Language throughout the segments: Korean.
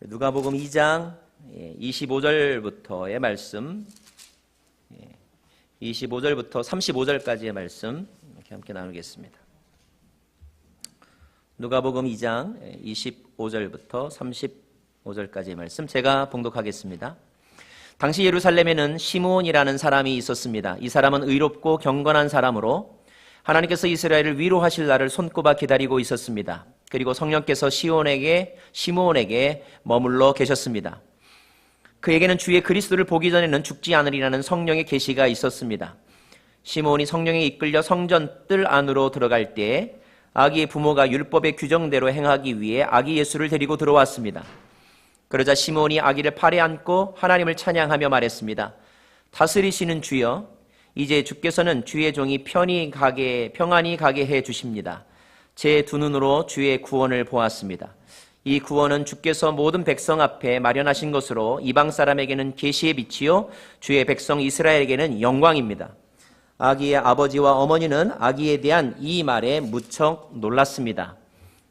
누가복음 2장 25절부터의 말씀, 25절부터 35절까지의 말씀 이렇게 함께 나누겠습니다. 누가복음 2장 25절부터 35절까지의 말씀 제가 봉독하겠습니다. 당시 예루살렘에는 시므온이라는 사람이 있었습니다. 이 사람은 의롭고 경건한 사람으로 하나님께서 이스라엘을 위로하실 날을 손꼽아 기다리고 있었습니다. 그리고 성령께서 시므온에게 머물러 계셨습니다. 그에게는 주의 그리스도를 보기 전에는 죽지 않으리라는 성령의 계시가 있었습니다. 시므온이 성령에 이끌려 성전 뜰 안으로 들어갈 때 아기의 부모가 율법의 규정대로 행하기 위해 아기 예수를 데리고 들어왔습니다. 그러자 시므온이 아기를 팔에 안고 하나님을 찬양하며 말했습니다. 다스리시는 주여, 이제 주께서는 주의 종이 평안히 가게 해 주십니다. 제 두 눈으로 주의 구원을 보았습니다. 이 구원은 주께서 모든 백성 앞에 마련하신 것으로 이방 사람에게는 계시의 빛이요 주의 백성 이스라엘에게는 영광입니다. 아기의 아버지와 어머니는 아기에 대한 이 말에 무척 놀랐습니다.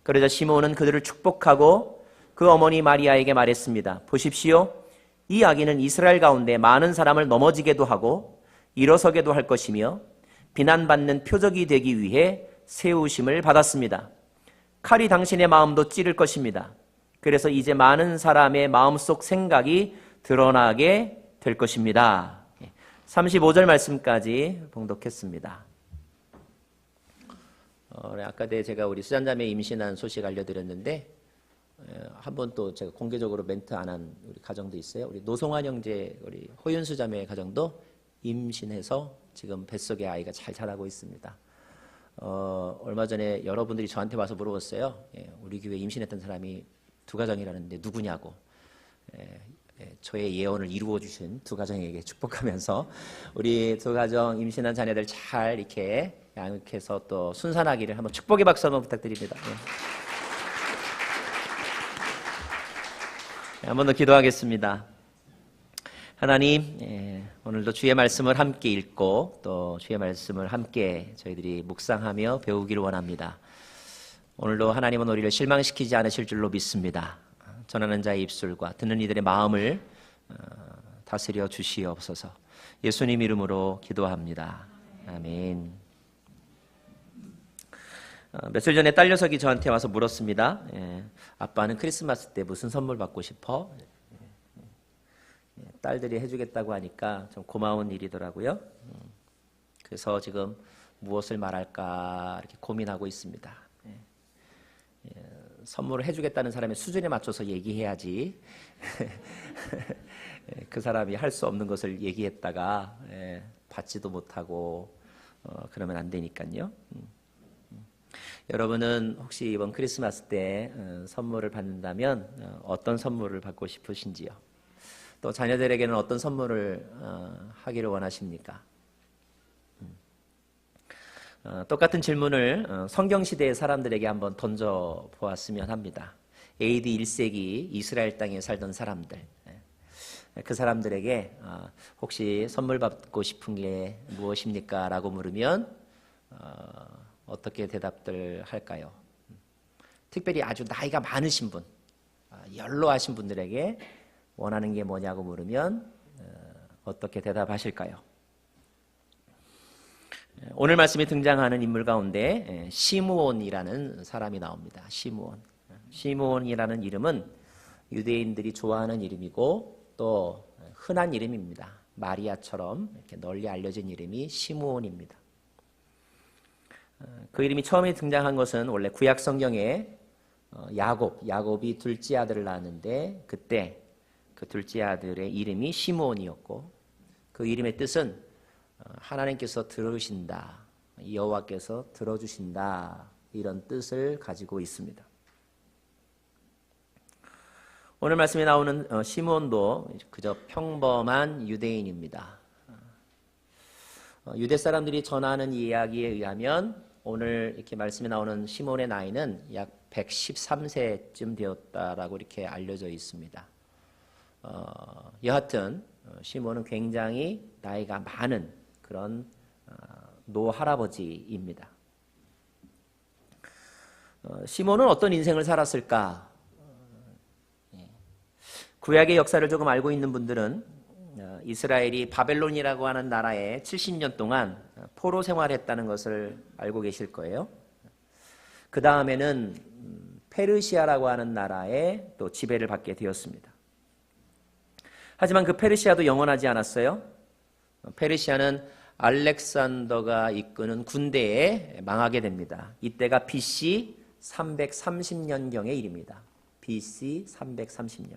그러자 시므온은 그들을 축복하고 그 어머니 마리아에게 말했습니다. 보십시오. 이 아기는 이스라엘 가운데 많은 사람을 넘어지게도 하고 일어서게도 할 것이며 비난받는 표적이 되기 위해 세우심을 받았습니다. 칼이 당신의 마음도 찌를 것입니다. 그래서 이제 많은 사람의 마음속 생각이 드러나게 될 것입니다. 35절 말씀까지 봉독했습니다. 아까 제가 우리 수잔자매 임신한 소식 알려드렸는데 한 번 또 제가 공개적으로 멘트 안 한 우리 가정도 있어요. 우리 노송환 형제 우리 호윤수 자매의 가정도 임신해서 지금 뱃속에 아이가 잘 자라고 있습니다. 얼마 전에 여러분들이 저한테 와서 물어봤어요. 우리 교회 임신했던 사람이 두 가정이라는데 누구냐고. 저의 예언을 이루어 주신 두 가정에게 축복하면서 우리 두 가정 임신한 자녀들 잘 이렇게 양육해서 또 순산하기를 한번 축복의 박수 한번 부탁드립니다. 한 번 더 기도하겠습니다. 하나님, 오늘도 주의 말씀을 함께 읽고 또 주의 말씀을 함께 저희들이 묵상하며 배우기를 원합니다. 오늘도 하나님은 우리를 실망시키지 않으실 줄로 믿습니다. 전하는 자의 입술과 듣는 이들의 마음을 다스려 주시옵소서. 예수님 이름으로 기도합니다. 아멘. 며칠 전에 딸 녀석이 저한테 와서 물었습니다. 아빠는 크리스마스 때 무슨 선물 받고 싶어? 딸들이 해주겠다고 하니까 좀 고마운 일이더라고요. 그래서 지금 무엇을 말할까 이렇게 고민하고 있습니다. 선물을 해주겠다는 사람의 수준에 맞춰서 얘기해야지 그 사람이 할 수 없는 것을 얘기했다가 받지도 못하고 그러면 안 되니까요. 여러분은 혹시 이번 크리스마스 때 선물을 받는다면 어떤 선물을 받고 싶으신지요? 또 자녀들에게는 어떤 선물을 하기를 원하십니까? 똑같은 질문을 성경시대의 사람들에게 한번 던져보았으면 합니다. AD 1세기 이스라엘 땅에 살던 사람들, 그 사람들에게 혹시 선물 받고 싶은 게 무엇입니까? 라고 물으면 어떻게 대답들 할까요? 특별히 아주 나이가 많으신 분, 연로하신 분들에게 원하는 게 뭐냐고 물으면 어떻게 대답하실까요? 오늘 말씀에 등장하는 인물 가운데 시므온이라는 사람이 나옵니다. 시므온이라는 이름은 유대인들이 좋아하는 이름이고 또 흔한 이름입니다. 마리아처럼 이렇게 널리 알려진 이름이 시므온입니다. 그 이름이 처음에 등장한 것은 원래 구약 성경에 야곱이 둘째 아들을 낳았는데 그때 그 둘째 아들의 이름이 시므온이었고 그 이름의 뜻은 하나님께서 들으신다, 여호와께서 들어주신다 이런 뜻을 가지고 있습니다. 오늘 말씀에 나오는 시므온도 그저 평범한 유대인입니다. 유대 사람들이 전하는 이야기에 의하면 오늘 이렇게 말씀에 나오는 시므온의 나이는 약 113세쯤 되었다라고 이렇게 알려져 있습니다. 여하튼 시므온은 굉장히 나이가 많은 그런 노할아버지입니다. 시므온은 어떤 인생을 살았을까? 구약의 역사를 조금 알고 있는 분들은 이스라엘이 바벨론이라고 하는 나라에 70년 동안 포로 생활했다는 것을 알고 계실 거예요. 그 다음에는 페르시아라고 하는 나라에 또 지배를 받게 되었습니다. 하지만 그 페르시아도 영원하지 않았어요. 페르시아는 알렉산더가 이끄는 군대에 망하게 됩니다. 이때가 BC 330년경의 일입니다. BC 330년.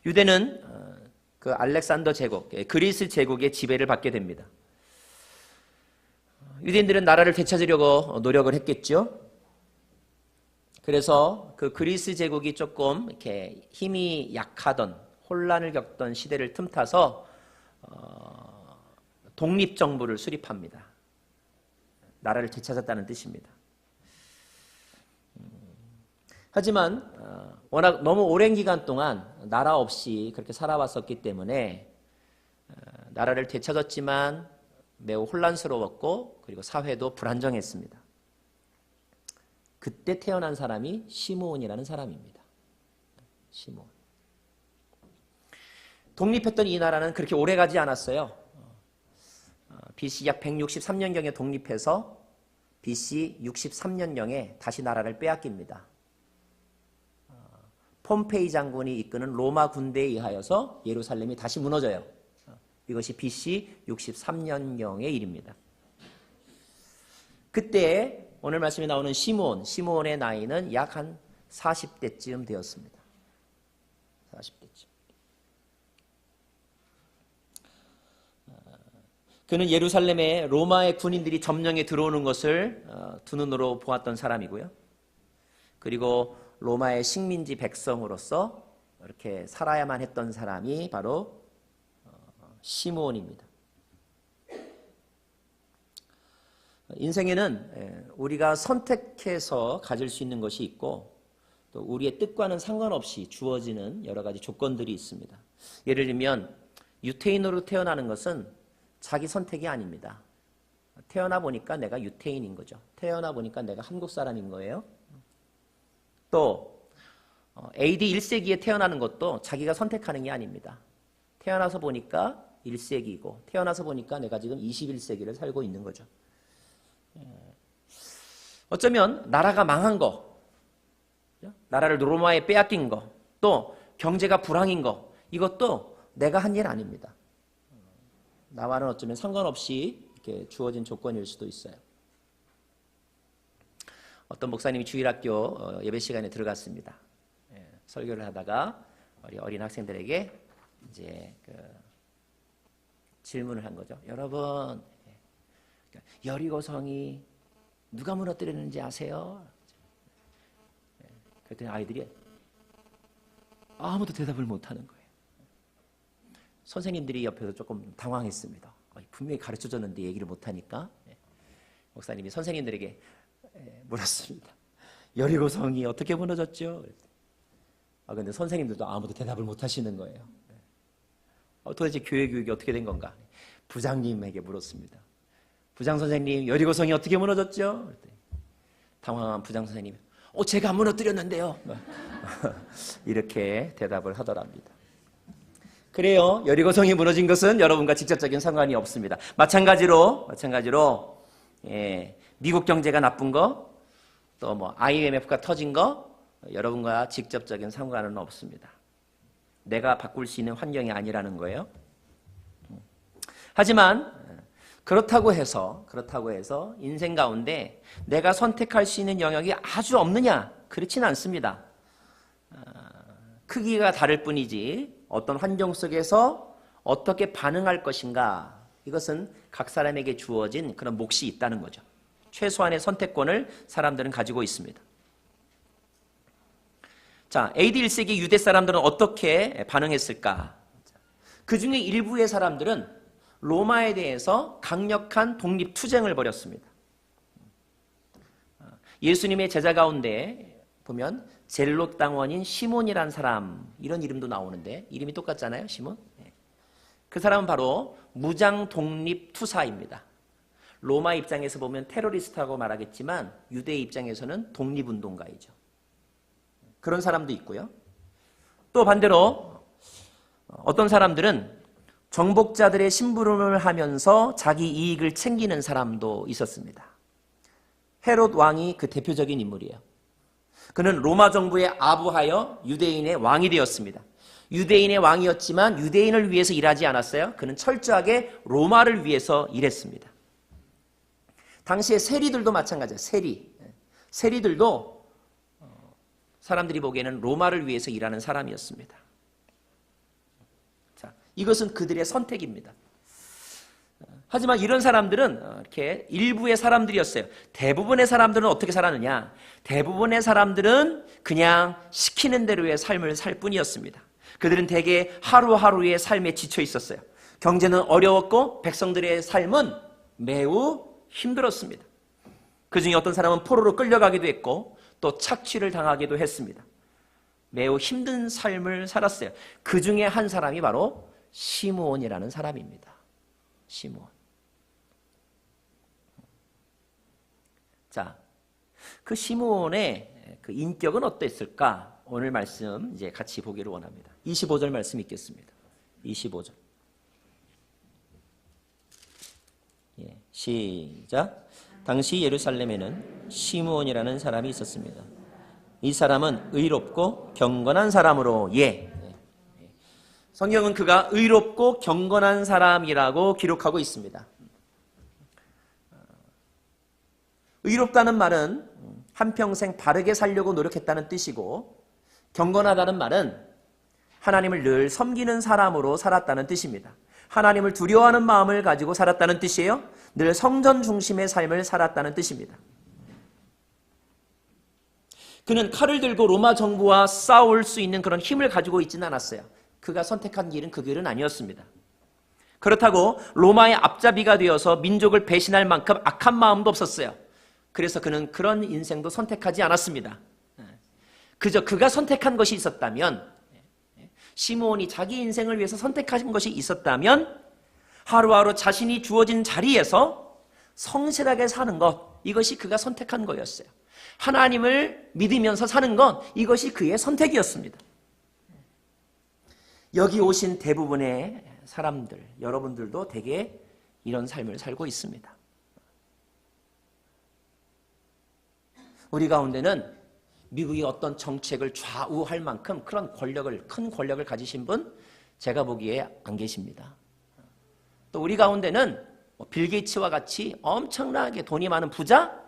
유대는 그 알렉산더 제국, 그리스 제국의 지배를 받게 됩니다. 유대인들은 나라를 되찾으려고 노력을 했겠죠. 그래서 그 그리스 제국이 조금 이렇게 힘이 약하던 혼란을 겪던 시대를 틈타서 독립정부를 수립합니다. 나라를 되찾았다는 뜻입니다. 하지만 워낙 너무 오랜 기간 동안 나라 없이 그렇게 살아왔었기 때문에 나라를 되찾았지만 매우 혼란스러웠고 그리고 사회도 불안정했습니다. 그때 태어난 사람이 시므온이라는 사람입니다. 시므온. 독립했던 이 나라는 그렇게 오래가지 않았어요. BC 약 163년경에 독립해서 BC 63년경에 다시 나라를 빼앗깁니다. 폼페이 장군이 이끄는 로마 군대에 의하여서 예루살렘이 다시 무너져요. 이것이 BC 63년경의 일입니다. 그때 오늘 말씀에 나오는 시므온의 나이는 약 한 40대쯤 되었습니다. 40대쯤. 그는 예루살렘에 로마의 군인들이 점령해 들어오는 것을 두 눈으로 보았던 사람이고요. 그리고 로마의 식민지 백성으로서 이렇게 살아야만 했던 사람이 바로 시므온입니다. 인생에는 우리가 선택해서 가질 수 있는 것이 있고 또 우리의 뜻과는 상관없이 주어지는 여러 가지 조건들이 있습니다. 예를 들면 유태인으로 태어나는 것은 자기 선택이 아닙니다. 태어나 보니까 내가 유태인인 거죠. 태어나 보니까 내가 한국 사람인 거예요. 또 AD 1세기에 태어나는 것도 자기가 선택하는 게 아닙니다. 태어나서 보니까 1세기고 태어나서 보니까 내가 지금 21세기를 살고 있는 거죠. 어쩌면 나라가 망한 거, 나라를 로마에 빼앗긴 거, 또 경제가 불황인 거, 이것도 내가 한 일 아닙니다. 나와는 어쩌면 상관없이 이렇게 주어진 조건일 수도 있어요. 어떤 목사님이 주일학교 예배 시간에 들어갔습니다. 설교를 하다가 어린 학생들에게 이제 질문을 한 거죠. 여러분, 여리고성이 누가 무너뜨렸는지 아세요? 그랬더니 아이들이 아무도 대답을 못하는 거예요. 선생님들이 옆에서 조금 당황했습니다. 분명히 가르쳐줬는데 얘기를 못하니까 목사님이 선생님들에게 물었습니다. 여리고성이 어떻게 무너졌죠? 근데 선생님들도 아무도 대답을 못하시는 거예요. 도대체 교육이 어떻게 된 건가? 부장님에게 물었습니다. 부장 선생님, 여리고성이 어떻게 무너졌죠? 당황한 부장 선생님이 제가 안 무너뜨렸는데요. 이렇게 대답을 하더랍니다. 그래요. 여리고성이 무너진 것은 여러분과 직접적인 상관이 없습니다. 마찬가지로 미국 경제가 나쁜 거, 또 뭐 IMF가 터진 거, 여러분과 직접적인 상관은 없습니다. 내가 바꿀 수 있는 환경이 아니라는 거예요. 하지만 그렇다고 해서 인생 가운데 내가 선택할 수 있는 영역이 아주 없느냐? 그렇지는 않습니다. 크기가 다를 뿐이지 어떤 환경 속에서 어떻게 반응할 것인가, 이것은 각 사람에게 주어진 그런 몫이 있다는 거죠. 최소한의 선택권을 사람들은 가지고 있습니다. 자, AD 1세기 유대 사람들은 어떻게 반응했을까? 그 중에 일부의 사람들은 로마에 대해서 강력한 독립투쟁을 벌였습니다. 예수님의 제자 가운데 보면 젤롯 당원인 시몬이라는 사람, 이런 이름도 나오는데 이름이 똑같잖아요, 시몬. 그 사람은 바로 무장 독립 투사입니다. 로마 입장에서 보면 테러리스트라고 말하겠지만 유대 입장에서는 독립운동가이죠. 그런 사람도 있고요. 또 반대로 어떤 사람들은 정복자들의 심부름을 하면서 자기 이익을 챙기는 사람도 있었습니다. 헤롯 왕이 그 대표적인 인물이에요. 그는 로마 정부에 아부하여 유대인의 왕이 되었습니다. 유대인의 왕이었지만 유대인을 위해서 일하지 않았어요. 그는 철저하게 로마를 위해서 일했습니다. 당시에 세리들도 마찬가지예요. 세리들도 사람들이 보기에는 로마를 위해서 일하는 사람이었습니다. 자, 이것은 그들의 선택입니다. 하지만 이런 사람들은 이렇게 일부의 사람들이었어요. 대부분의 사람들은 어떻게 살았느냐? 대부분의 사람들은 그냥 시키는 대로의 삶을 살 뿐이었습니다. 그들은 대개 하루하루의 삶에 지쳐 있었어요. 경제는 어려웠고 백성들의 삶은 매우 힘들었습니다. 그 중에 어떤 사람은 포로로 끌려가기도 했고 또 착취를 당하기도 했습니다. 매우 힘든 삶을 살았어요. 그 중에 한 사람이 바로 시므온이라는 사람입니다. 시므온. 자, 그 시므온의 그 인격은 어땠을까? 오늘 말씀 이제 같이 보기를 원합니다. 25절 말씀 읽겠습니다. 25절. 예, 시작. 당시 예루살렘에는 시므온이라는 사람이 있었습니다. 이 사람은 의롭고 경건한 사람으로 성경은 그가 의롭고 경건한 사람이라고 기록하고 있습니다. 의롭다는 말은 한평생 바르게 살려고 노력했다는 뜻이고 경건하다는 말은 하나님을 늘 섬기는 사람으로 살았다는 뜻입니다. 하나님을 두려워하는 마음을 가지고 살았다는 뜻이에요. 늘 성전 중심의 삶을 살았다는 뜻입니다. 그는 칼을 들고 로마 정부와 싸울 수 있는 그런 힘을 가지고 있지는 않았어요. 그가 선택한 길은 그 길은 아니었습니다. 그렇다고 로마의 앞잡이가 되어서 민족을 배신할 만큼 악한 마음도 없었어요. 그래서 그는 그런 인생도 선택하지 않았습니다. 그저 그가 선택한 것이 있었다면, 시므온이 자기 인생을 위해서 선택하신 것이 있었다면 하루하루 자신이 주어진 자리에서 성실하게 사는 것, 이것이 그가 선택한 거였어요. 하나님을 믿으면서 사는 것, 이것이 그의 선택이었습니다. 여기 오신 대부분의 사람들, 여러분들도 대개 이런 삶을 살고 있습니다. 우리 가운데는 미국이 어떤 정책을 좌우할 만큼 그런 큰 권력을 가지신 분 제가 보기에 안 계십니다. 또 우리 가운데는 빌 게이츠와 같이 엄청나게 돈이 많은 부자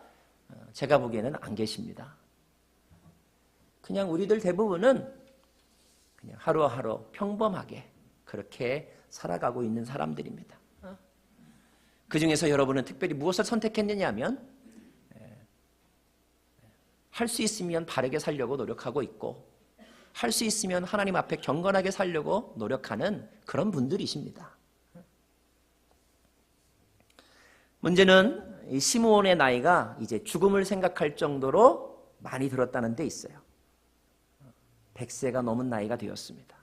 제가 보기에는 안 계십니다. 그냥 우리들 대부분은 그냥 하루하루 평범하게 그렇게 살아가고 있는 사람들입니다. 그 중에서 여러분은 특별히 무엇을 선택했느냐 하면 할 수 있으면 바르게 살려고 노력하고 있고 할 수 있으면 하나님 앞에 경건하게 살려고 노력하는 그런 분들이십니다. 문제는 이 시므온의 나이가 이제 죽음을 생각할 정도로 많이 들었다는 데 있어요. 100세가 넘은 나이가 되었습니다.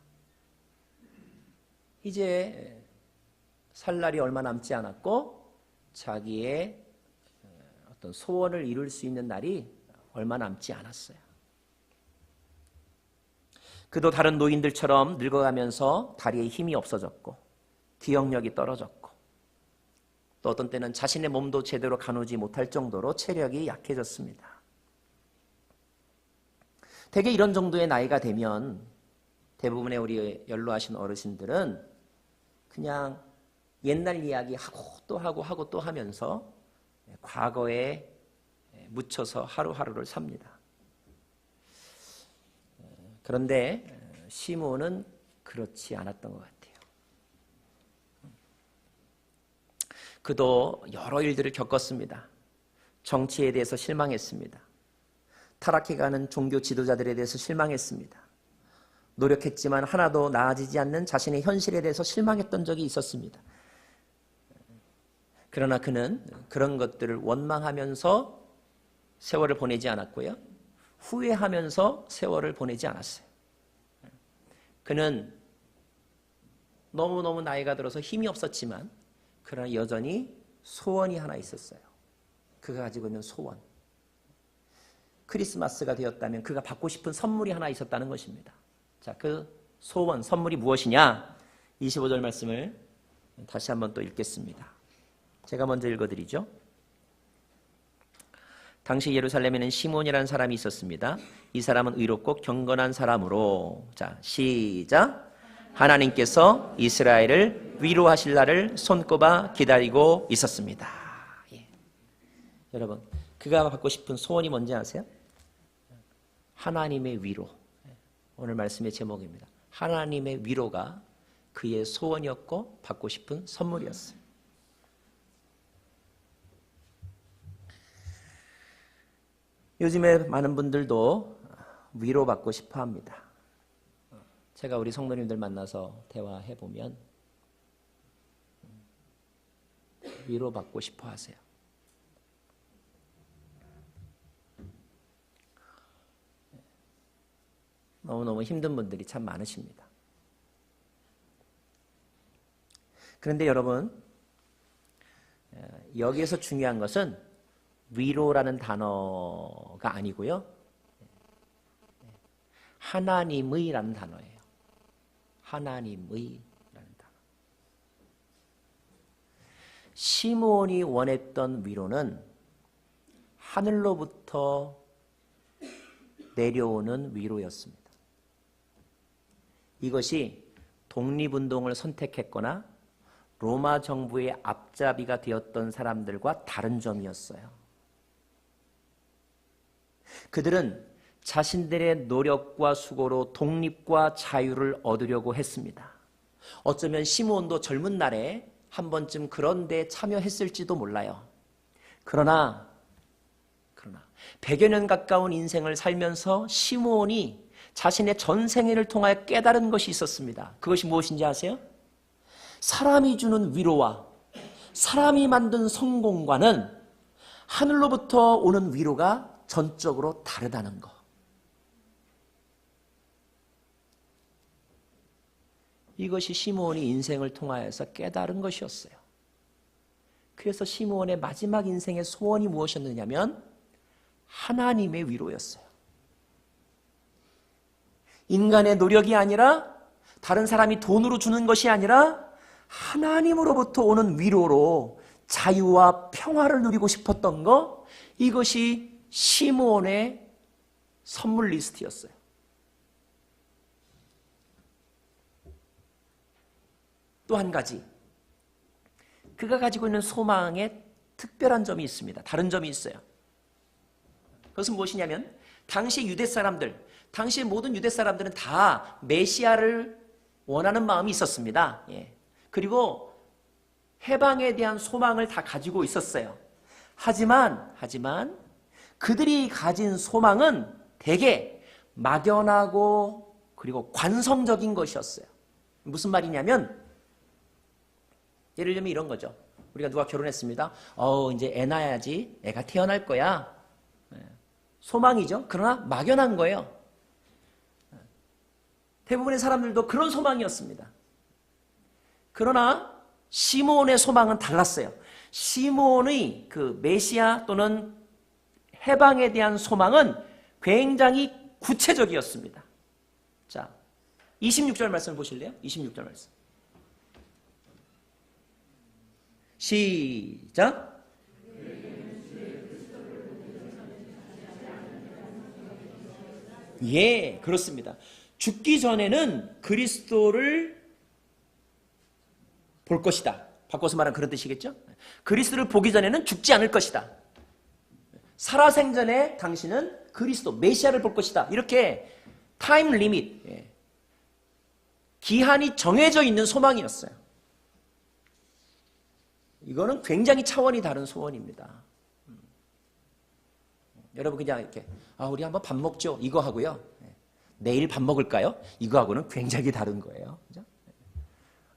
이제 살 날이 얼마 남지 않았고 자기의 어떤 소원을 이룰 수 있는 날이 얼마 남지 않았어요. 그도 다른 노인들처럼 늙어가면서 다리에 힘이 없어졌고 기억력이 떨어졌고 또 어떤 때는 자신의 몸도 제대로 가누지 못할 정도로 체력이 약해졌습니다. 대개 이런 정도의 나이가 되면 대부분의 우리 연로하신 어르신들은 그냥 옛날 이야기 하고 또 하면서 과거에 묻혀서 하루하루를 삽니다. 그런데 시므온은 그렇지 않았던 것 같아요. 그도 여러 일들을 겪었습니다. 정치에 대해서 실망했습니다. 타락해가는 종교 지도자들에 대해서 실망했습니다. 노력했지만 하나도 나아지지 않는 자신의 현실에 대해서 실망했던 적이 있었습니다. 그러나 그는 그런 것들을 원망하면서 세월을 보내지 않았고요. 후회하면서 세월을 보내지 않았어요. 그는 너무너무 나이가 들어서 힘이 없었지만 그러나 여전히 소원이 하나 있었어요. 그가 가지고 있는 소원. 크리스마스가 되었다면 그가 받고 싶은 선물이 하나 있었다는 것입니다. 자, 그 소원, 선물이 무엇이냐? 25절 말씀을 다시 한번 또 읽겠습니다. 제가 먼저 읽어드리죠. 당시 예루살렘에는 시몬이라는 사람이 있었습니다. 이 사람은 의롭고 경건한 사람으로, 자, 시작. 하나님께서 이스라엘을 위로하실 날을 손꼽아 기다리고 있었습니다. 예. 여러분, 그가 받고 싶은 소원이 뭔지 아세요? 하나님의 위로. 오늘 말씀의 제목입니다. 하나님의 위로가 그의 소원이었고 받고 싶은 선물이었어요. 요즘에 많은 분들도 위로받고 싶어 합니다. 제가 우리 성도님들 만나서 대화해 보면 위로받고 싶어 하세요. 너무너무 힘든 분들이 참 많으십니다. 그런데 여러분, 여기에서 중요한 것은 위로라는 단어가 아니고요. 하나님의라는 단어예요. 하나님의라는 단어. 시므온이 원했던 위로는 하늘로부터 내려오는 위로였습니다. 이것이 독립운동을 선택했거나 로마 정부의 앞잡이가 되었던 사람들과 다른 점이었어요. 그들은 자신들의 노력과 수고로 독립과 자유를 얻으려고 했습니다. 어쩌면 시므온도 젊은 날에 한 번쯤 그런 데 참여했을지도 몰라요. 그러나 100여 년 가까운 인생을 살면서 시므온이 자신의 전생애를 통하여 깨달은 것이 있었습니다. 그것이 무엇인지 아세요? 사람이 주는 위로와 사람이 만든 성공과는 하늘로부터 오는 위로가 전적으로 다르다는 것. 이것이 시므온이 인생을 통하여서 깨달은 것이었어요. 그래서 시므온의 마지막 인생의 소원이 무엇이었느냐면 하나님의 위로였어요. 인간의 노력이 아니라 다른 사람이 돈으로 주는 것이 아니라 하나님으로부터 오는 위로로 자유와 평화를 누리고 싶었던 것, 이것이 시므온의 선물 리스트였어요. 또 한 가지, 그가 가지고 있는 소망에 특별한 점이 있습니다. 다른 점이 있어요. 그것은 무엇이냐면 당시 유대 사람들, 당시 모든 유대 사람들은 다 메시아를 원하는 마음이 있었습니다. 예. 그리고 해방에 대한 소망을 다 가지고 있었어요. 하지만 그들이 가진 소망은 되게 막연하고 그리고 관성적인 것이었어요. 무슨 말이냐면 예를 들면 이런 거죠. 우리가 누가 결혼했습니다. 이제 애 낳아야지. 애가 태어날 거야. 소망이죠. 그러나 막연한 거예요. 대부분의 사람들도 그런 소망이었습니다. 그러나 시므온의 소망은 달랐어요. 시므온의 그 메시아 또는 해방에 대한 소망은 굉장히 구체적이었습니다. 자, 26절 말씀 보실래요? 26절 말씀. 시작. 예, 그렇습니다. 죽기 전에는 그리스도를 볼 것이다. 바꿔서 말하면 그런 뜻이겠죠? 그리스도를 보기 전에는 죽지 않을 것이다. 살아생전에 당신은 그리스도, 메시아를 볼 것이다. 이렇게 타임 리밋, 기한이 정해져 있는 소망이었어요. 이거는 굉장히 차원이 다른 소원입니다. 여러분 그냥 이렇게 우리 한번 밥 먹죠. 이거 하고요. 내일 밥 먹을까요? 이거하고는 굉장히 다른 거예요. 그죠?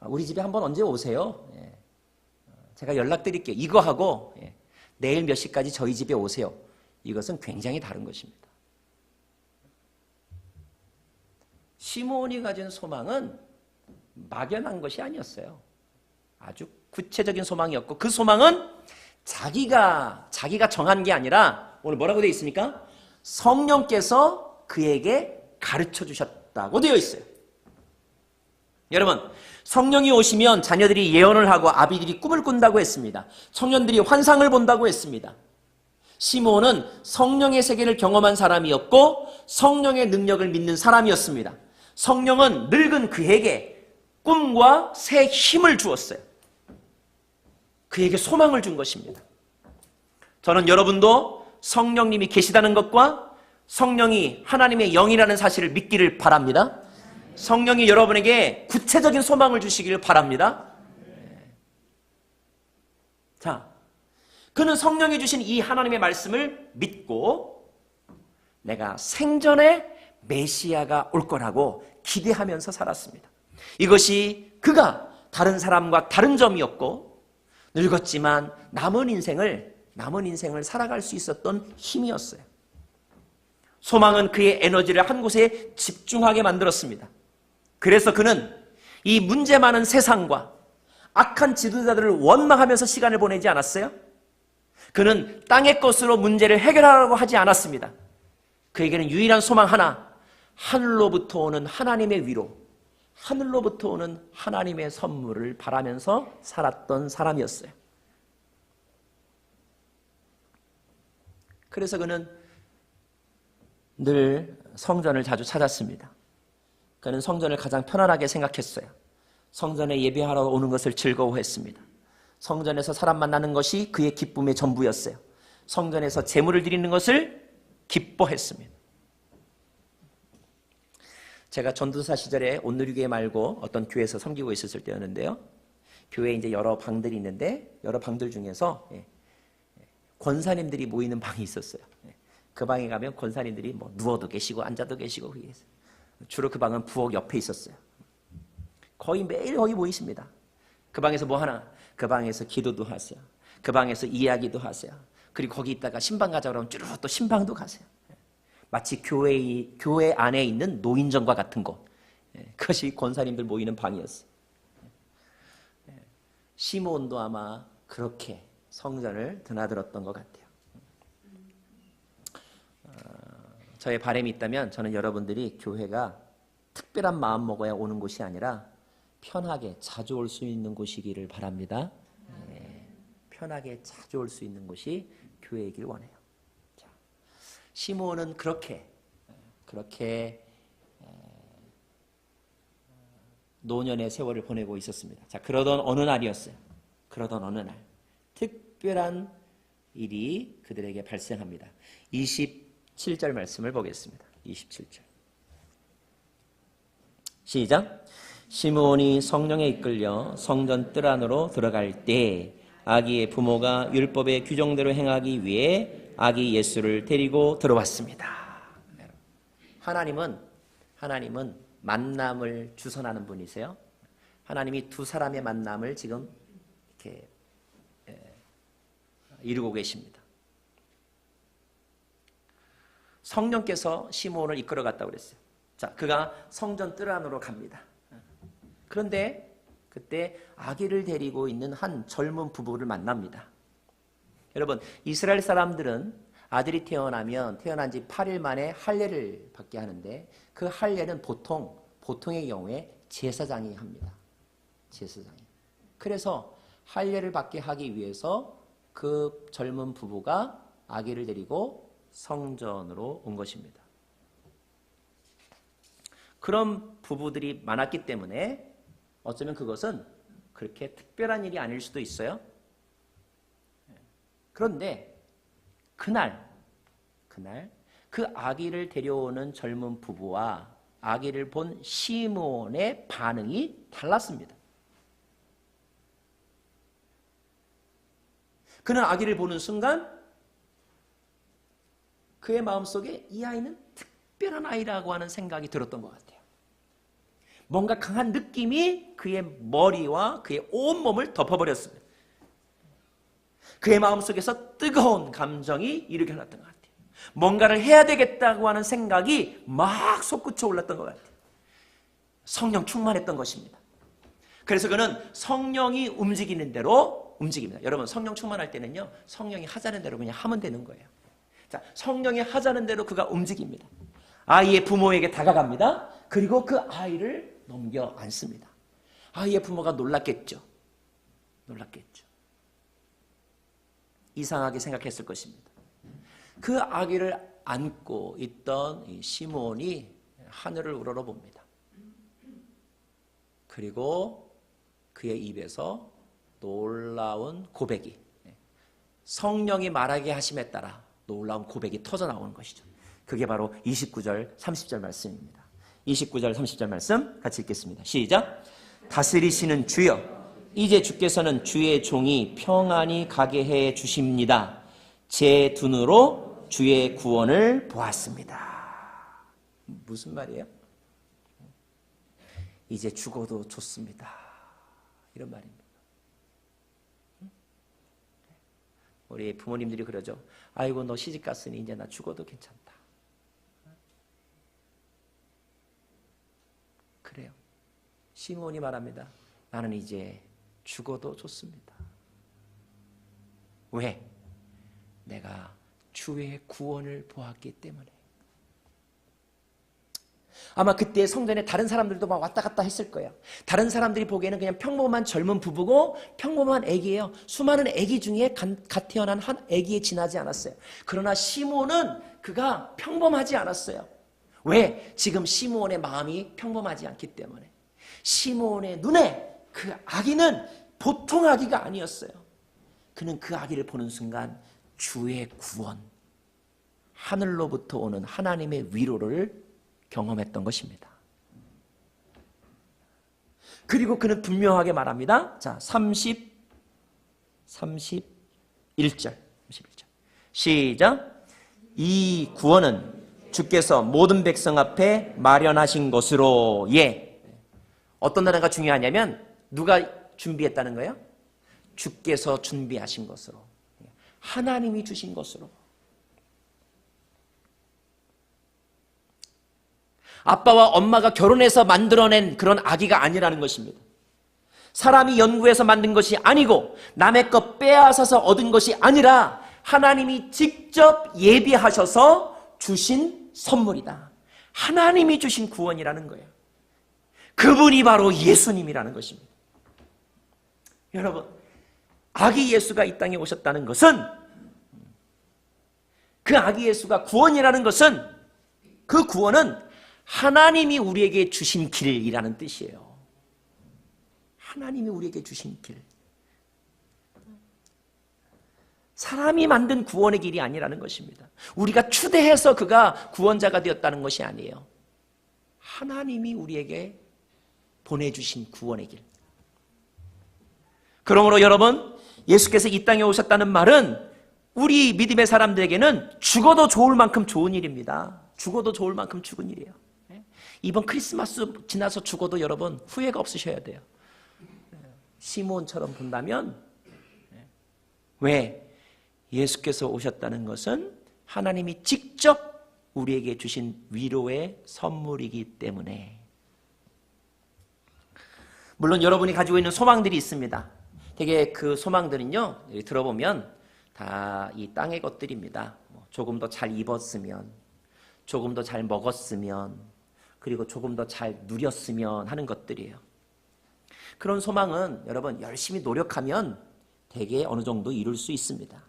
우리 집에 한번 언제 오세요? 제가 연락드릴게요. 이거하고 내일 몇 시까지 저희 집에 오세요. 이것은 굉장히 다른 것입니다. 시므온이 가진 소망은 막연한 것이 아니었어요. 아주 구체적인 소망이었고 그 소망은 자기가 정한 게 아니라 오늘 뭐라고 되어 있습니까? 성령께서 그에게 가르쳐 주셨. 같다고 되어 있어요. 여러분, 성령이 오시면 자녀들이 예언을 하고 아비들이 꿈을 꾼다고 했습니다. 청년들이 환상을 본다고 했습니다. 시므온은 성령의 세계를 경험한 사람이었고 성령의 능력을 믿는 사람이었습니다. 성령은 늙은 그에게 꿈과 새 힘을 주었어요. 그에게 소망을 준 것입니다. 저는 여러분도 성령님이 계시다는 것과 성령이 하나님의 영이라는 사실을 믿기를 바랍니다. 성령이 여러분에게 구체적인 소망을 주시기를 바랍니다. 자, 그는 성령이 주신 이 하나님의 말씀을 믿고 내가 생전에 메시아가 올 거라고 기대하면서 살았습니다. 이것이 그가 다른 사람과 다른 점이었고 늙었지만 남은 인생을 살아갈 수 있었던 힘이었어요. 소망은 그의 에너지를 한 곳에 집중하게 만들었습니다. 그래서 그는 이 문제 많은 세상과 악한 지도자들을 원망하면서 시간을 보내지 않았어요. 그는 땅의 것으로 문제를 해결하려고 하지 않았습니다. 그에게는 유일한 소망 하나, 하늘로부터 오는 하나님의 위로, 하늘로부터 오는 하나님의 선물을 바라면서 살았던 사람이었어요. 그래서 그는 늘 성전을 자주 찾았습니다. 그는 성전을 가장 편안하게 생각했어요. 성전에 예배하러 오는 것을 즐거워했습니다. 성전에서 사람 만나는 것이 그의 기쁨의 전부였어요. 성전에서 제물을 드리는 것을 기뻐했습니다. 제가 전도사 시절에 온누리교회 말고 어떤 교회에서 섬기고 있었을 때였는데요. 교회에 이제 여러 방들이 있는데 여러 방들 중에서 권사님들이 모이는 방이 있었어요. 그 방에 가면 권사님들이 뭐 누워도 계시고 앉아도 계시고 그게 있어요. 주로 그 방은 부엌 옆에 있었어요. 거의 매일 거기 모이십니다. 그 방에서 뭐 하나? 그 방에서 기도도 하세요. 그 방에서 이야기도 하세요. 그리고 거기 있다가 신방 가자 그러면 쭈르 또 신방도 가세요. 마치 교회 안에 있는 노인정과 같은 곳. 그것이 권사님들 모이는 방이었어요. 시므온도 아마 그렇게 성전을 드나들었던 것 같아요. 저의 바람이 있다면 저는 여러분들이 교회가 특별한 마음 먹어야 오는 곳이 아니라 편하게 자주 올 수 있는 곳이기를 바랍니다. 편하게 자주 올 수 있는 곳이 교회이길 원해요. 자, 시므온은 그렇게 노년의 세월을 보내고 있었습니다. 자, 그러던 어느 날이었어요. 그러던 어느 날 특별한 일이 그들에게 발생합니다. 27절 말씀을 보겠습니다. 27절. 시작. 시므온이 성령에 이끌려 성전 뜰 안으로 들어갈 때 아기의 부모가 율법의 규정대로 행하기 위해 아기 예수를 데리고 들어왔습니다. 하나님은 만남을 주선하는 분이세요. 하나님이 두 사람의 만남을 지금 이렇게 이루고 계십니다. 성령께서 시므온을 이끌어 갔다고 그랬어요. 자, 그가 성전 뜰 안으로 갑니다. 그런데 그때 아기를 데리고 있는 한 젊은 부부를 만납니다. 여러분, 이스라엘 사람들은 아들이 태어난 지 8일 만에 할례를 받게 하는데 그 할례는 보통의 경우에 제사장이 합니다. 제사장이. 그래서 할례를 받게 하기 위해서 그 젊은 부부가 아기를 데리고 성전으로 온 것입니다. 그런 부부들이 많았기 때문에 어쩌면 그것은 그렇게 특별한 일이 아닐 수도 있어요. 그런데 그날 그 아기를 데려오는 젊은 부부와 아기를 본 시므온의 반응이 달랐습니다. 그는 아기를 보는 순간 그의 마음속에 이 아이는 특별한 아이라고 하는 생각이 들었던 것 같아요. 뭔가 강한 느낌이 그의 머리와 그의 온몸을 덮어버렸습니다. 그의 마음속에서 뜨거운 감정이 일어났던 것 같아요. 뭔가를 해야 되겠다고 하는 생각이 막 솟구쳐 올랐던 것 같아요. 성령 충만했던 것입니다. 그래서 그는 성령이 움직이는 대로 움직입니다. 여러분, 성령 충만할 때는요, 성령이 하자는 대로 그냥 하면 되는 거예요. 자, 성령이 하자는 대로 그가 움직입니다. 아이의 부모에게 다가갑니다. 그리고 그 아이를 넘겨 안습니다. 아이의 부모가 놀랐겠죠. 이상하게 생각했을 것입니다. 그 아기를 안고 있던 이 시므온이 하늘을 우러러봅니다. 그리고 그의 입에서 놀라운 고백이, 성령이 말하게 하심에 따라 놀라운 고백이 터져 나오는 것이죠. 그게 바로 29절 30절 말씀입니다. 29절 30절 말씀 같이 읽겠습니다. 시작. 다스리시는 주여, 이제 주께서는 주의 종이 평안히 가게 해 주십니다. 제 눈으로 주의 구원을 보았습니다. 무슨 말이에요? 이제 죽어도 좋습니다. 이런 말입니다. 우리 부모님들이 그러죠. 아이고, 너 시집 갔으니 이제 나 죽어도 괜찮다. 그래요. 시므온이 말합니다. 나는 이제 죽어도 좋습니다. 왜? 내가 주의 구원을 보았기 때문에. 아마 그때 성전에 다른 사람들도 막 왔다 갔다 했을 거예요. 다른 사람들이 보기에는 그냥 평범한 젊은 부부고 평범한 아기예요. 수많은 아기 중에 갓 태어난 한 아기에 지나지 않았어요. 그러나 시므온은 그가 평범하지 않았어요. 왜? 지금 시므온의 마음이 평범하지 않기 때문에. 시므온의 눈에 그 아기는 보통 아기가 아니었어요. 그는 그 아기를 보는 순간 주의 구원, 하늘로부터 오는 하나님의 위로를 경험했던 것입니다. 그리고 그는 분명하게 말합니다. 자, 31절. 시작. 이 구원은 주께서 모든 백성 앞에 마련하신 것으로. 예. 어떤 단어가 중요하냐면 누가 준비했다는 거예요? 주께서 준비하신 것으로. 하나님이 주신 것으로. 아빠와 엄마가 결혼해서 만들어낸 그런 아기가 아니라는 것입니다. 사람이 연구해서 만든 것이 아니고 남의 것 빼앗아서 얻은 것이 아니라 하나님이 직접 예비하셔서 주신 선물이다. 하나님이 주신 구원이라는 거예요. 그분이 바로 예수님이라는 것입니다. 여러분, 아기 예수가 이 땅에 오셨다는 것은, 그 아기 예수가 구원이라는 것은, 그 구원은 하나님이 우리에게 주신 길이라는 뜻이에요. 하나님이 우리에게 주신 길. 사람이 만든 구원의 길이 아니라는 것입니다. 우리가 추대해서 그가 구원자가 되었다는 것이 아니에요. 하나님이 우리에게 보내주신 구원의 길. 그러므로 여러분, 예수께서 이 땅에 오셨다는 말은 우리 믿음의 사람들에게는 죽어도 좋을 만큼 좋은 일입니다. 죽어도 좋을 만큼 죽은 일이에요. 이번 크리스마스 지나서 죽어도 여러분 후회가 없으셔야 돼요. 시므온처럼 본다면. 왜? 예수께서 오셨다는 것은 하나님이 직접 우리에게 주신 위로의 선물이기 때문에. 물론 여러분이 가지고 있는 소망들이 있습니다. 되게 그 소망들은요, 들어보면 다 이 땅의 것들입니다. 조금 더 잘 입었으면, 조금 더 잘 먹었으면, 그리고 조금 더 잘 누렸으면 하는 것들이에요. 그런 소망은 여러분 열심히 노력하면 되게 어느 정도 이룰 수 있습니다.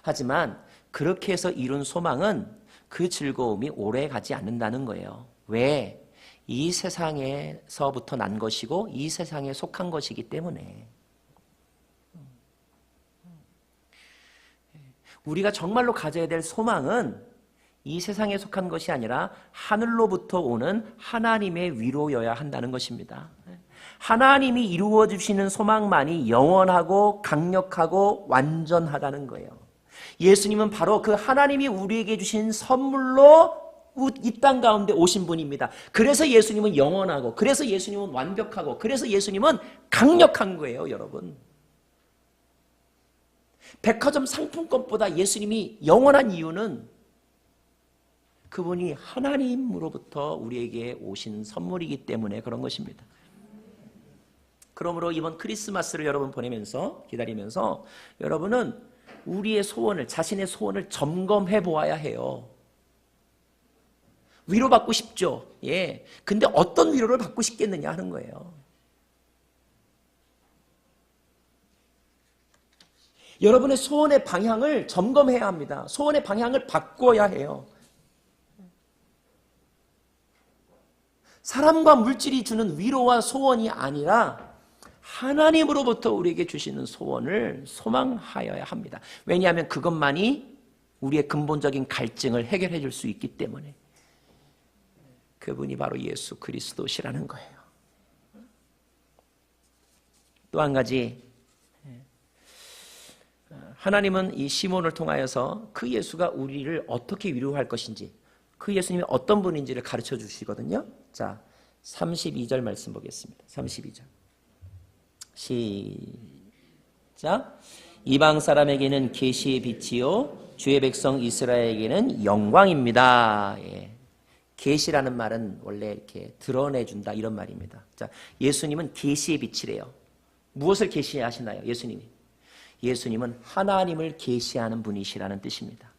하지만 그렇게 해서 이룬 소망은 그 즐거움이 오래 가지 않는다는 거예요. 왜? 이 세상에서부터 난 것이고 이 세상에 속한 것이기 때문에. 우리가 정말로 가져야 될 소망은 이 세상에 속한 것이 아니라 하늘로부터 오는 하나님의 위로여야 한다는 것입니다. 하나님이 이루어 주시는 소망만이 영원하고 강력하고 완전하다는 거예요. 예수님은 바로 그 하나님이 우리에게 주신 선물로 이 땅 가운데 오신 분입니다. 그래서 예수님은 영원하고, 그래서 예수님은 완벽하고, 그래서 예수님은 강력한 거예요, 여러분. 백화점 상품권보다 예수님이 영원한 이유는 그분이 하나님으로부터 우리에게 오신 선물이기 때문에 그런 것입니다. 그러므로 이번 크리스마스를 여러분 보내면서, 기다리면서 여러분은 우리의 소원을, 자신의 소원을 점검해 보아야 해요. 위로받고 싶죠. 예. 근데 어떤 위로를 받고 싶겠느냐 하는 거예요. 여러분의 소원의 방향을 점검해야 합니다. 소원의 방향을 바꿔야 해요. 사람과 물질이 주는 위로와 소원이 아니라 하나님으로부터 우리에게 주시는 소원을 소망하여야 합니다. 왜냐하면 그것만이 우리의 근본적인 갈증을 해결해 줄 수 있기 때문에. 그분이 바로 예수 그리스도시라는 거예요. 또 한 가지, 하나님은 이 시몬을 통하여서 그 예수가 우리를 어떻게 위로할 것인지, 그 예수님이 어떤 분인지를 가르쳐 주시거든요. 자, 32절 말씀 보겠습니다. 32절. 시작. 이방 사람에게는 계시의 빛이요 주의 백성 이스라엘에게는 영광입니다. 예. 계시라는 말은 원래 이렇게 드러내준다 이런 말입니다. 자, 예수님은 계시의 빛이래요. 무엇을 계시하시나요? 예수님은 하나님을 계시하는 분이시라는 뜻입니다.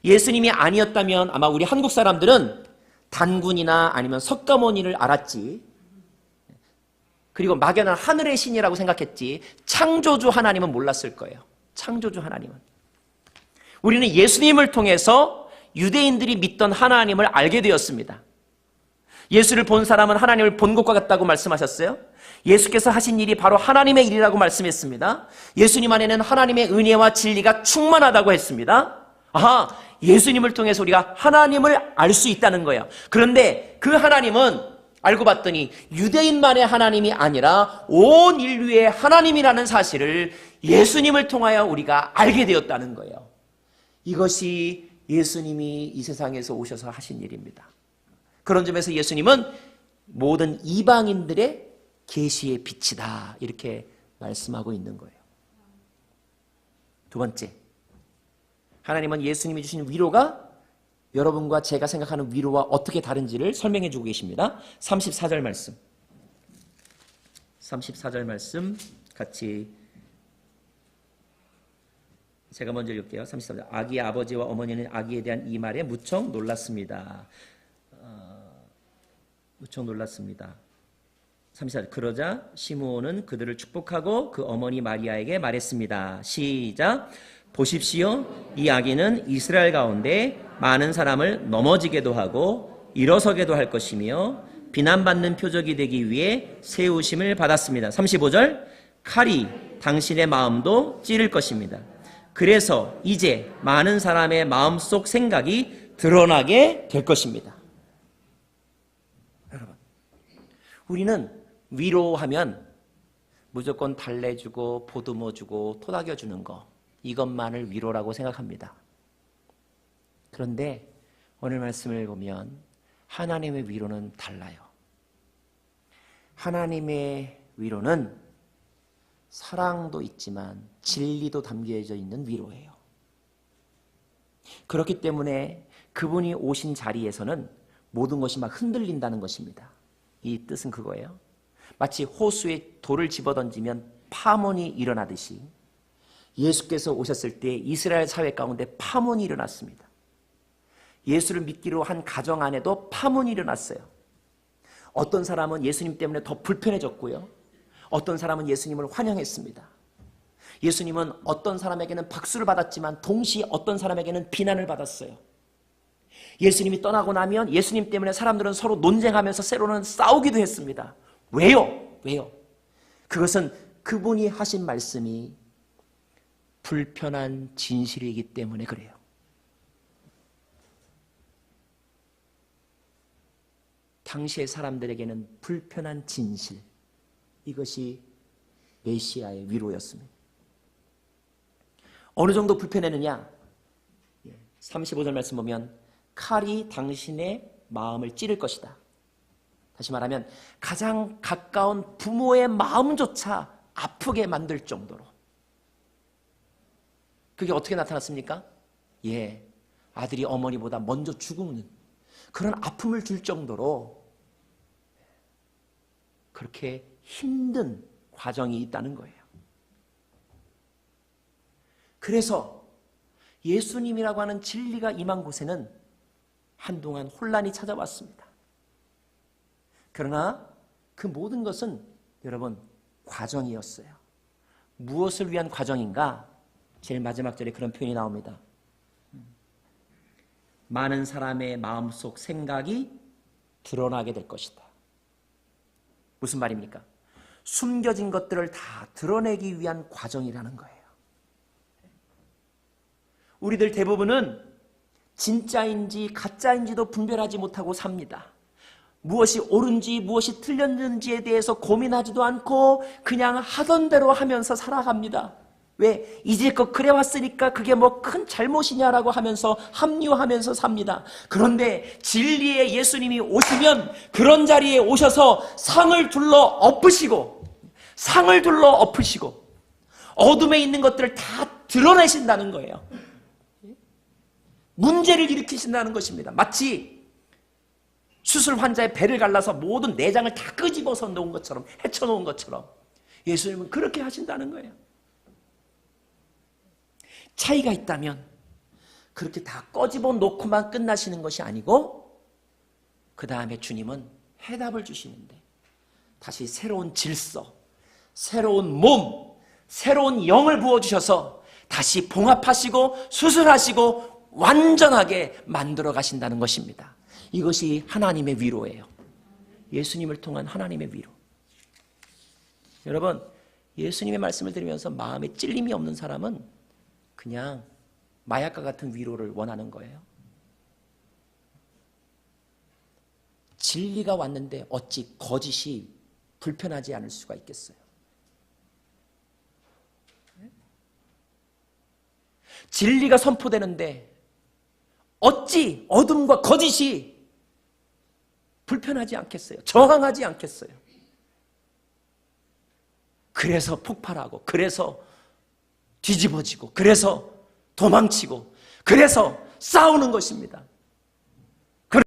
예수님이 아니었다면 아마 우리 한국 사람들은 단군이나 아니면 석가모니를 알았지, 그리고 막연한 하늘의 신이라고 생각했지, 창조주 하나님은 몰랐을 거예요. 창조주 하나님은. 우리는 예수님을 통해서 유대인들이 믿던 하나님을 알게 되었습니다. 예수를 본 사람은 하나님을 본 것과 같다고 말씀하셨어요. 예수께서 하신 일이 바로 하나님의 일이라고 말씀했습니다. 예수님 안에는 하나님의 은혜와 진리가 충만하다고 했습니다. 아하, 예수님을 통해서 우리가 하나님을 알 수 있다는 거예요. 그런데 그 하나님은 알고 봤더니 유대인만의 하나님이 아니라 온 인류의 하나님이라는 사실을 예수님을 통하여 우리가 알게 되었다는 거예요. 이것이 예수님이 이 세상에서 오셔서 하신 일입니다. 그런 점에서 예수님은 모든 이방인들의 계시의 빛이다, 이렇게 말씀하고 있는 거예요. 두 번째, 하나님은 예수님이 주신 위로가 여러분과 제가 생각하는 위로와 어떻게 다른지를 설명해 주고 계십니다. 34절 말씀. 34절 말씀 같이 제가 먼저 읽을게요. 33절. 아기의 아버지와 어머니는 아기에 대한 이 말에 무척 놀랐습니다. 무척 놀랐습니다. 34절. 그러자 시므온은 그들을 축복하고 그 어머니 마리아에게 말했습니다. 시작. 보십시오. 이 아기는 이스라엘 가운데 많은 사람을 넘어지게도 하고 일어서게도 할 것이며 비난받는 표적이 되기 위해 세우심을 받았습니다. 35절. 칼이 당신의 마음도 찌를 것입니다. 그래서 이제 많은 사람의 마음속 생각이 드러나게 될 것입니다. 여러분, 우리는 위로하면 무조건 달래주고 보듬어주고 토닥여주는 거, 이것만을 위로라고 생각합니다. 그런데 오늘 말씀을 보면 하나님의 위로는 달라요. 하나님의 위로는 사랑도 있지만 진리도 담겨져 있는 위로예요. 그렇기 때문에 그분이 오신 자리에서는 모든 것이 막 흔들린다는 것입니다. 이 뜻은 그거예요. 마치 호수에 돌을 집어던지면 파문이 일어나듯이 예수께서 오셨을 때 이스라엘 사회 가운데 파문이 일어났습니다. 예수를 믿기로 한 가정 안에도 파문이 일어났어요. 어떤 사람은 예수님 때문에 더 불편해졌고요. 어떤 사람은 예수님을 환영했습니다. 예수님은 어떤 사람에게는 박수를 받았지만 동시에 어떤 사람에게는 비난을 받았어요. 예수님이 떠나고 나면 예수님 때문에 사람들은 서로 논쟁하면서 때로는 싸우기도 했습니다. 왜요? 그것은 그분이 하신 말씀이 불편한 진실이기 때문에 그래요. 당시의 사람들에게는 불편한 진실, 이것이 메시아의 위로였습니다. 어느 정도 불편했느냐? 35절 말씀 보면 칼이 당신의 마음을 찌를 것이다. 다시 말하면 가장 가까운 부모의 마음조차 아프게 만들 정도로. 그게 어떻게 나타났습니까? 아들이 어머니보다 먼저 죽는 그런 아픔을 줄 정도로 그렇게 힘든 과정이 있다는 거예요. 그래서 예수님이라고 하는 진리가 임한 곳에는 한동안 혼란이 찾아왔습니다. 그러나 그 모든 것은 여러분 과정이었어요. 무엇을 위한 과정인가? 제일 마지막 절에 그런 표현이 나옵니다. 많은 사람의 마음속 생각이 드러나게 될 것이다. 무슨 말입니까? 숨겨진 것들을 다 드러내기 위한 과정이라는 거예요. 우리들 대부분은 진짜인지 가짜인지도 분별하지 못하고 삽니다. 무엇이 옳은지 무엇이 틀렸는지에 대해서 고민하지도 않고 그냥 하던 대로 하면서 살아갑니다. 왜? 이제껏 그래 왔으니까 그게 뭐 큰 잘못이냐라고 하면서 합리화하면서 삽니다. 그런데 진리의 예수님이 오시면 그런 자리에 오셔서 상을 둘러 엎으시고 어둠에 있는 것들을 다 드러내신다는 거예요. 문제를 일으키신다는 것입니다. 마치 수술 환자의 배를 갈라서 모든 내장을 다 끄집어서 놓은 것처럼, 헤쳐놓은 것처럼 예수님은 그렇게 하신다는 거예요. 차이가 있다면 그렇게 다 꺼집어 놓고만 끝나시는 것이 아니고 그 다음에 주님은 해답을 주시는데 다시 새로운 질서, 새로운 몸, 새로운 영을 부어주셔서 다시 봉합하시고 수술하시고 완전하게 만들어 가신다는 것입니다. 이것이 하나님의 위로예요. 예수님을 통한 하나님의 위로. 여러분, 예수님의 말씀을 들으면서 마음에 찔림이 없는 사람은 그냥 마약과 같은 위로를 원하는 거예요. 진리가 왔는데 어찌 거짓이 불편하지 않을 수가 있겠어요? 진리가 선포되는데 어찌 어둠과 거짓이 불편하지 않겠어요? 저항하지 않겠어요? 그래서 폭발하고, 그래서 뒤집어지고, 그래서 도망치고, 그래서 싸우는 것입니다.